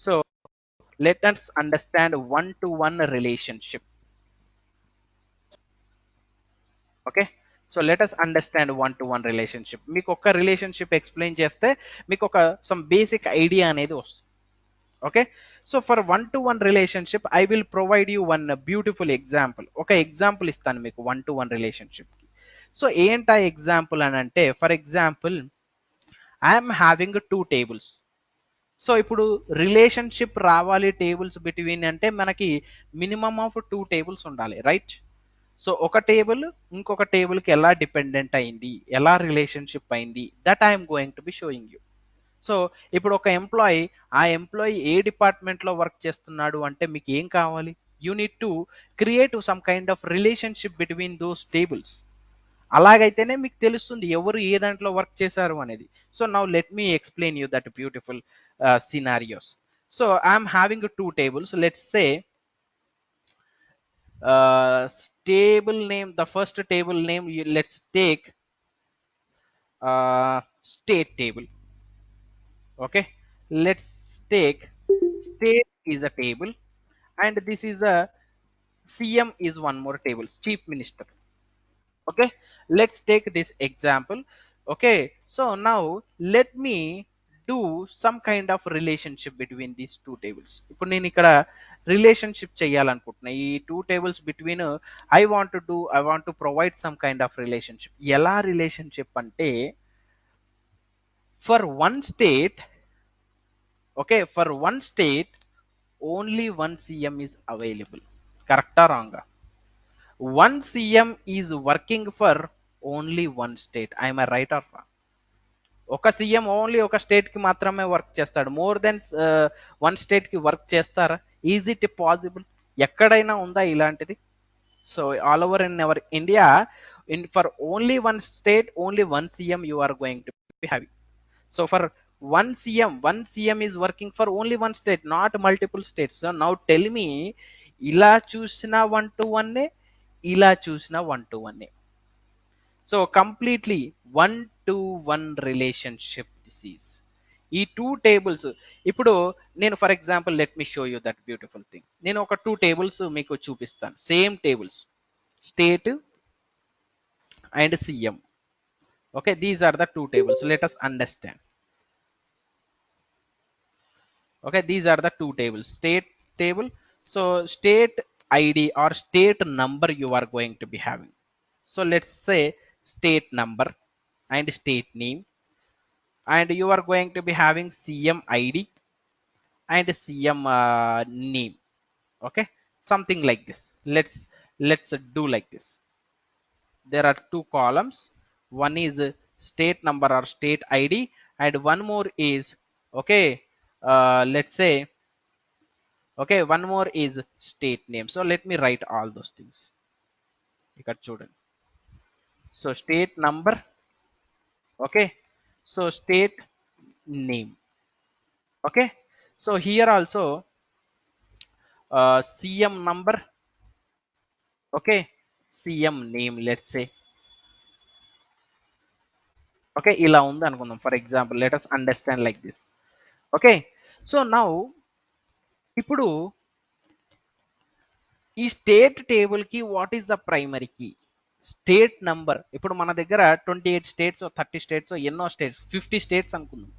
So let us understand one-to-one relationship. Okay, so let us understand one-to-one relationship. మీకు ఒక relationship explain చేస్తే మీకు ఒక సమ్ బేసిక్ ఐడియా అనేది వస్తుంది. Okay, so for one-to-one relationship I will provide you one beautiful example. ఒక example ఇస్తాను మీకు one-to-one రిలేషన్షిప్ కి. సో ఏంటా ఎగ్జాంపుల్ అని అంటే, for example I'm having 2 tables. So ఇప్పుడు రిలేషన్షిప్ రావాలి టేబుల్స్ బిట్వీన్ అంటే మనకి మినిమమ్ ఆఫ్ 2 టేబుల్స్ ఉండాలి, రైట్? సో ఒక టేబుల్ ఇంకొక టేబుల్ కి ఎలా డిపెండెంట్ అయింది, ఎలా రిలేషన్షిప్ అయింది, that I'm going to be showing you. So ఇప్పుడు ఒక ఎంప్లాయీ, ఆ ఎంప్లాయీ ఏ డిపార్ట్మెంట్ లో వర్క్ చేస్తున్నాడు అంటే మీకు ఏం కావాలి? You need to create some kind of relationship between those tables. అలాగైతేనే మీకు తెలుస్తుంది ఎవరు ఏ దాంట్లో వర్క్ చేశారు అనేది. So now let me explain you that beautiful scenarios. So I'm having 2 tables. Let's say table name, the first table name, let's take state table. Okay, let's take state is a table, and this is a CM is one more table, chief minister. Okay, let's take this example. Okay, so now let me do some kind of relationship between these two tables. ఇప్పుడు నేను ఇక్కడ relationship చేయాలనుకుంటున్నా ఈ 2 tables between. I want to provide some kind of relationship. ఎలా relationship అంటే, for one state, okay, for one state only one CM is available. కరెక్టా రాంగా? one CM is working for only one state. I'm right or wrong? ఒక CM only ఒక state కి మాత్రమే work చేస్తాడు. More than one state కి work చేస్తారా? Is it possible? ఎక్కడైనా ఉందా ఇలాంటిది? So all over in our India, in for only one state only one CM you are going to be having. So for one CM is working for only one state, not multiple states. So now tell me, ఇలా చూసిన one to one, ఇలా చూసిన one to one. So completely one to one relationship this is. ఈ 2 tables ఇప్పుడు నేను for example let me show you that beautiful thing. నేను ఒక 2 tables మీకు చూపిస్తాను, same tables, state and CM. Okay, these are the 2 tables. Let us understand. Okay, these are the 2 tables, state table. So state ID or state number you are going to be having. So let's say state number and state name, and you are going to be having CM ID and CM name. Okay, something like this. Let's do like this. There are 2 columns. One is state number or state ID, and one more is, okay, let's say, okay, one more is state name. So let me write all those things. ఇక్కడ చూడండి. So state number, okay, so state name. Okay, so here also CM number, okay, CM name, let's say. Okay, ఇలా ఉంది అనుకుందాం. For example let us understand like this. Okay, so now ఇప్పుడు ఈ state table కి what is the primary key? State number. ఇప్పుడు మన దగ్గర 28 states 30 states ఎన్నో స్టేట్స్ 50 స్టేట్స్ అనుకుందాం.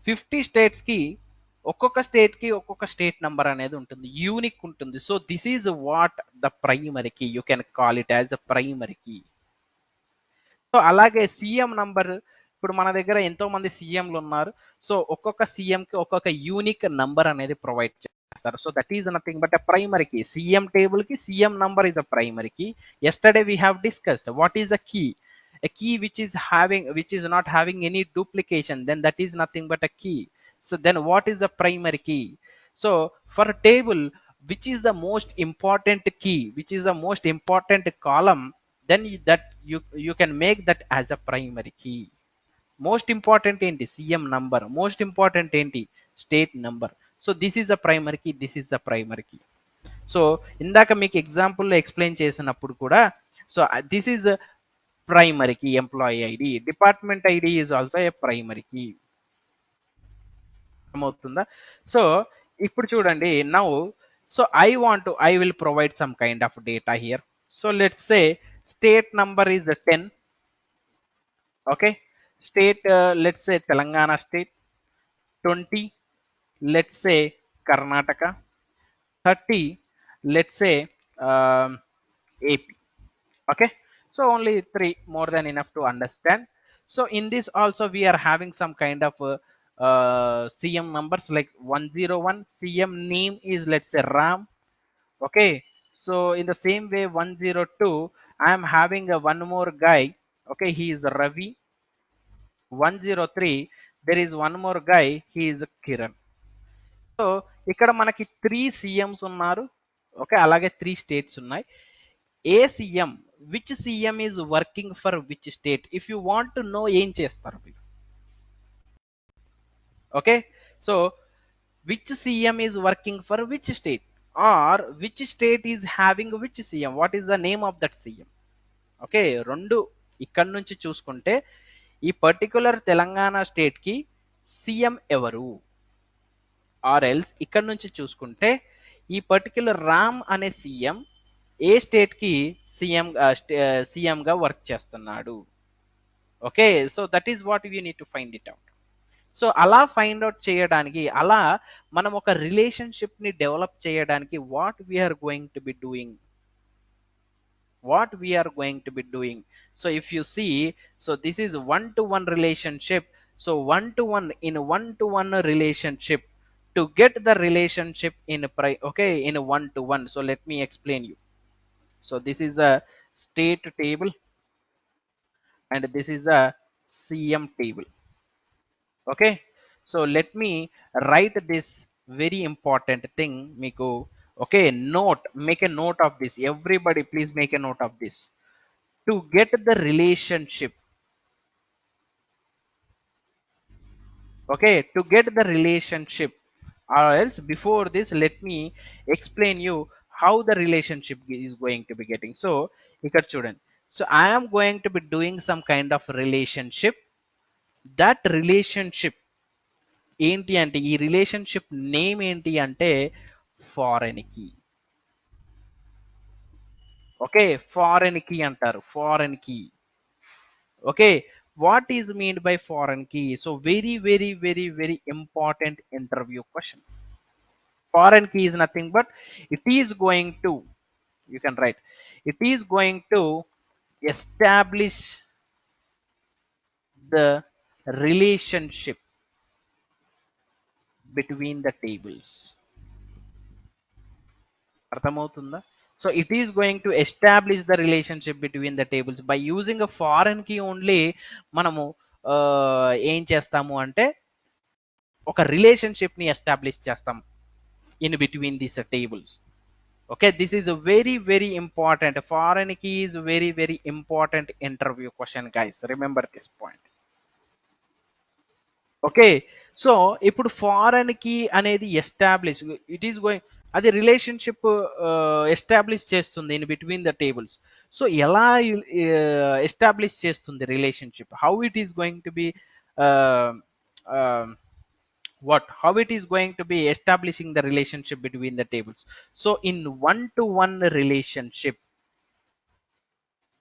50 స్టేట్స్ కి ఒక్కొక్క స్టేట్ కి ఒక్కొక్క స్టేట్ నంబర్ అనేది ఉంటుంది, యూనిక్ ఉంటుంది. So this is what the primary key. You can call it as a primary key. So అలాగే CM నంబర్, ఇప్పుడు మన దగ్గర ఎంతో మంది CMలు ఉన్నారు. సో ఒక్కొక్క CM కి ఒక్కొక్క యూనిక్ నంబర్ అనేది ప్రొవైడ్ చేస్తారు. So that is nothing but a primary key. CM table కి CM number is a primary key. Yesterday we have discussed what is a key. A key which is not having any duplication, then that is nothing but a key. So then what is the primary key? So for a table, which is the most important key, which is the most important column, then you can make that as a primary key. Most important ఏంటి? CM number. Most important ఏంటి? State number. So this is the primary key, this is the primary key. So ఇందాక మీకు ఎగ్జాంపుల్లో explain చేసినప్పుడు కూడా, so this is primary key. Employee ID, department ID is also a primary key. అర్థమవుతుందా? So ఇప్పుడు చూడండి now, so I will provide some kind of data here. So let's say state number is 10. Okay, state, let's say Telangana state. 20, let's say Karnataka. 30, let's say um, AP. Okay, so only three, more than enough to understand. So in this also we are having some kind of CM numbers like 101. CM name is, let's say, Ram. Okay, so in the same way 102, I am having a one more guy. Okay, he is Ravi. 103, there is one more guy, he is Kiran. So ఇక్కడ మనకి 3 CMs ఉన్నారు. Okay, అలాగే 3 states ఉన్నాయి. ఏ CM, which CM is working for which state, if you want to know ఏం చేస్తారు మీరు? Okay, so which CM is working for which state, or which state is having which CM, what is the name of that CM? Okay, రెండు ఇక్కడ నుంచి చూసుకుంటే ఈ particular Telangana state కి CM ఎవరు, ఆర్ ఎల్స్ ఇక్కడ నుంచి చూసుకుంటే ఈ పర్టికులర్ రామ్ అనే సీఎం ఏ స్టేట్ కి సీఎం గా వర్క్ చేస్తున్నాడు. Okay, so that is what you need to find it out. So అలా ఫైండ్ అవుట్ చేయడానికి, అలా మనం ఒక రిలేషన్షిప్ ని డెవలప్ చేయడానికి what we're going to be doing, what we are going to be doing. So if you see, so this is one to one relationship. So one to one, in one to one relationship, to get the relationship in okay, in one to one, so let me explain you. So this is a state table and this is a CM table. Okay, so let me write this very important thing Miku. Okay, note, make a note of this, everybody please make a note of this. To get the relationship, okay, to get the relationship, or else before this let me explain you how the relationship is going to be getting. So ఇక్కడ చూడండి, so I am going to be doing some kind of relationship. That relationship ఏంటి అంటే, ఈ relationship name ఏంటి అంటే foreign key. Okay, foreign key అంటారు, foreign key. Okay, what is meant by foreign key? So very very very very important interview question. Foreign key is nothing but it is going to, you can write, it is going to establish the relationship between the tables. అర్థమవుతుందా? So it is going to establish the relationship between the tables by using a foreign key only. మనము ఏం చేస్తాము అంటే ఒక relationship ని establish చేస్తాం in between these tables. Okay, this is a very very important, foreign key is very very important interview question guys, remember this point. Okay, so ఇప్పుడు foreign key అనేది establish, it is going, అది relationship establish చేస్తుంది in between the tables. So ఎలా establish చేస్తుంది relationship, how it is going to B, what, how it is going to be establishing the relationship between the tables. So in one to one relationship,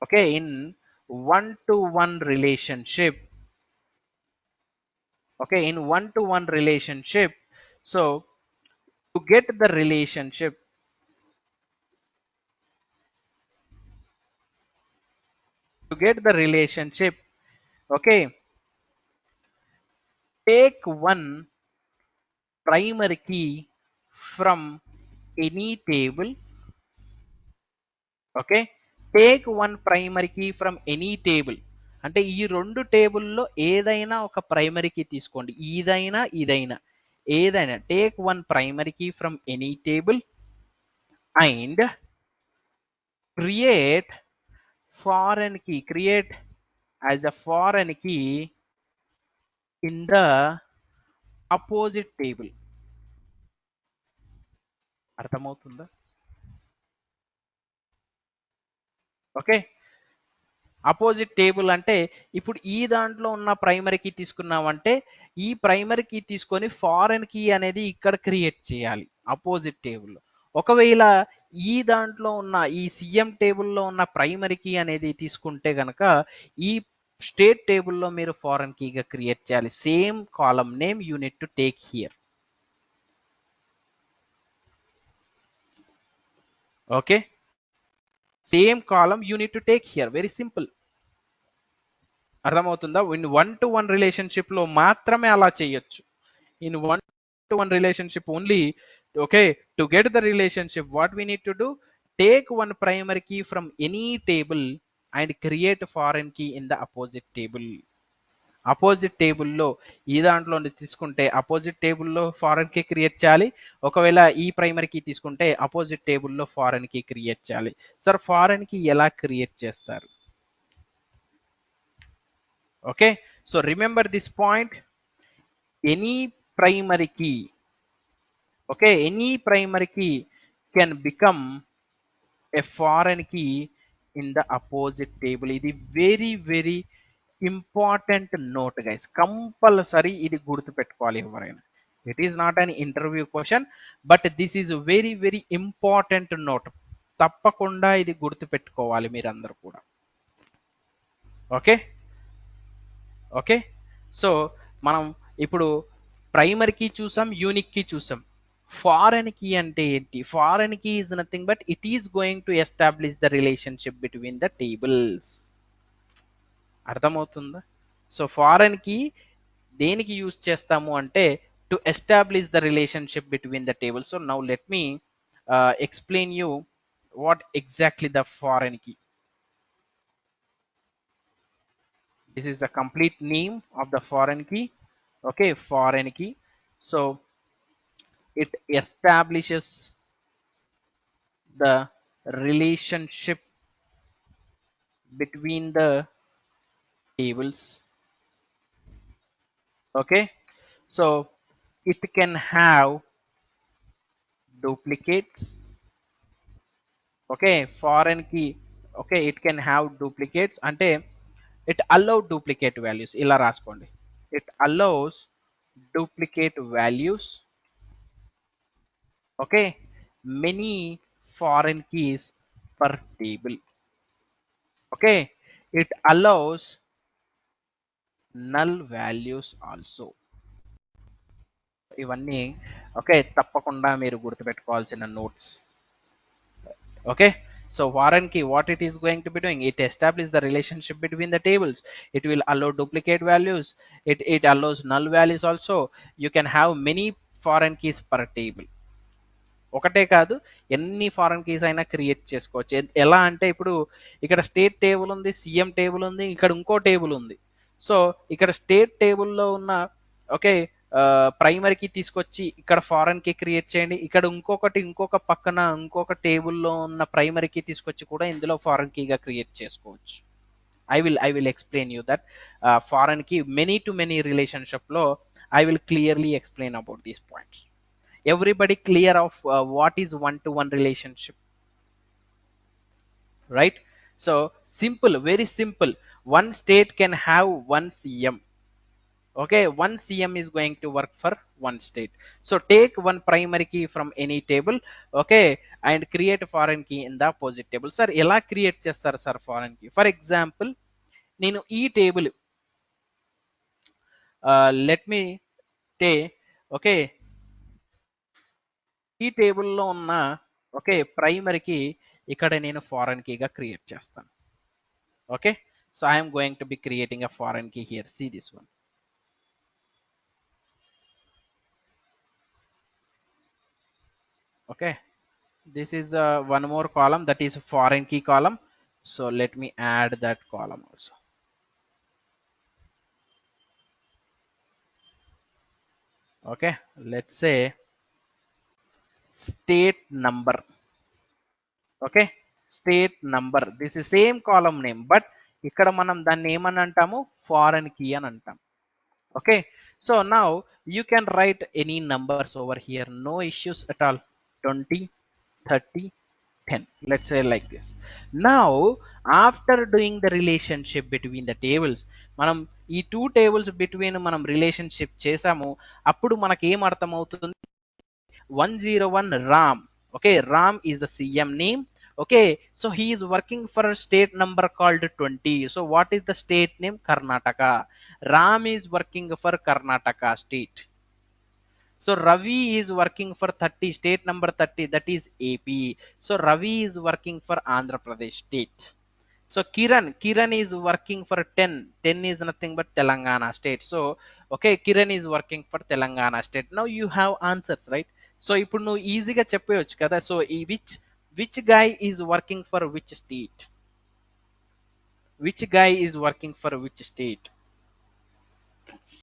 okay, in one to one relationship, okay, in one to one relationship, so to get the relationship, to get the relationship, okay, take one primary key from any table. ఓకే, take one primary key from any table, అంటే ఈ రెండు టేబుల్లో ఏదైనా ఒక primary key తీసుకోండి, ఇదైనా ఏదైనా, take one primary key from any table and create foreign key, create as a foreign key in the opposite table. అర్థమవుతుందా? ఓకే, అపోజిట్ టేబుల్ అంటే ఇప్పుడు ఈ దాంట్లో ఉన్న ప్రైమరీ కీ తీసుకున్నామంటే ఈ ప్రైమరీ కీ తీసుకొని ఫారెన్ కీ అనేది ఇక్కడ క్రియేట్ చేయాలి అపోజిట్ టేబుల్లో. ఒకవేళ ఈ దాంట్లో ఉన్న ఈ సిఎం టేబుల్లో ఉన్న ప్రైమరీ కీ అనేది తీసుకుంటే గనక ఈ స్టేట్ టేబుల్లో మీరు ఫారెన్ కీగా క్రియేట్ చేయాలి. Same column name you need to take here. Okay, same column you need to take here. Very simple. అర్థమవుతుందా? ఇన్ 1-to-1 రిలేషన్షిప్ లో మాత్రమే అలా చేయొచ్చు. In 1-to-1 relationship only. Okay, to get the relationship what we need to do, take one primary key from any table and create foreign key in the opposite table. Opposite టేబుల్లో ఈ దాంట్లో తీసుకుంటే opposite టేబుల్లో foreign key create చేయాలి. ఒకవేళ ఈ primary key తీసుకుంటే opposite టేబుల్లో ఫారెన్ కీ క్రియేట్ చేయాలి. సార్ ఫారెన్ కీ ఎలా క్రియేట్ చేస్తారు? Okay, so remember this point. Any primary key, okay, any primary key can become a foreign key in the opposite table. Idi very very important note guys, compulsory idi gurtu pettukovali evaraina. It is not an interview question, but this is a very very important note. తప్పకుండా ఇది గుర్తు పెట్టుకోవాలి మీరందరూ కూడా. Okay okay, so మనం ఇప్పుడు primary key చూసాం, unique key చూసాం. ఫారెన్ కీ అంటే ఏంటి? Foreign key is nothing but it is going to establish the relationship between the tables. అర్థమవుతుందా? సో ఫారెన్ కీ దేనికి యూజ్ చేస్తాము అంటే to establish the relationship between the tables. So now let me explain you what exactly the foreign key. This is the complete name of the foreign key. Okay, foreign key. So it establishes the relationship between the tables. Okay, so it can have duplicates. Okay, foreign key, okay, it can have duplicates ante it allow duplicate values. Ila raskondi, it allows duplicate values. Okay, many foreign keys per table. Okay, it allows null values also. ఇవన్నీ okay తప్పకుండా మీరు గుర్తుపెట్టుకోవాల్సిన notes. Okay, so foreign key what it is going to be doing, it establish the relationship between the tables, it will allow duplicate values, it allows null values also. You can have many foreign keys per table. ఒకటే కాదు, ఎన్ని foreign keys అయినా create చేసుకోవచ్చు. ఎలా అంటే ఇప్పుడు ఇక్కడ state table ఉంది, సిఎం టేబుల్ ఉంది, ఇక్కడ ఇంకో టేబుల్ ఉంది. సో ఇక్కడ స్టేట్ టేబుల్లో ఉన్న ఓకే ప్రైమరీ కీ తీసుకొచ్చి ఇక్కడ ఫారెన్ కీ క్రియేట్ చేయండి. ఇక్కడ ఇంకొక పక్కన ఇంకొక టేబుల్లో ఉన్న ప్రైమరీ కీ తీసుకొచ్చి కూడా ఇందులో ఫారెన్ కీగా క్రియేట్ చేసుకోవచ్చు. I will explain you that foreign key many to many relationship లో I will clearly explain about these points. Everybody clear of what is one-to-one relationship, right? So simple, very simple. One state can have one cm. Okay, one cm is going to work for one state. So take one primary key from any table, okay, and create a foreign key in the opposite table. Sir ela create chestaru sir foreign key? For example, nenu ee table let me take, okay, ఈ టేబుల్లో ఉన్న okay ప్రైమరీకి ఇక్కడ నేను foreign కీగా క్రియేట్ చేస్తాను. Okay, so I'm going to be creating a foreign key here. See this one. Okay, this is one more column that is foreign key column. So let me add that column also. Okay, let's say state number. Okay, state number, this is same column name but ఇక్కడ మనం దాన్ని ఏమని అంటాము, foreign key అని అంటాం. Okay, so now you can write any numbers over here, no issues at all. 20, 30, 10. Let's say like this. Now after doing the relationship between the tables, మనం ఈ two tables between మనం relationship చేసాము. అప్పుడు మనకి ఏం అర్థమవుతుంది? 101 Ram. Okay, Ram is the CM name. Okay, so he is working for a state number called 20. So what is the state name? Karnataka. Ram is working for Karnataka state. So Ravi is working for 30, state number 30, that is AP. So Ravi is working for Andhra Pradesh state. So Kiran is working for 10. 10 is nothing but Telangana state. So okay, Kiran is working for Telangana state. Now you have answers, right? So ఇప్పుడు నువ్వు ఈజీగా చెప్పేయచ్చు కదా. So ఈ which guy is working for which state? Which guy is working for which state?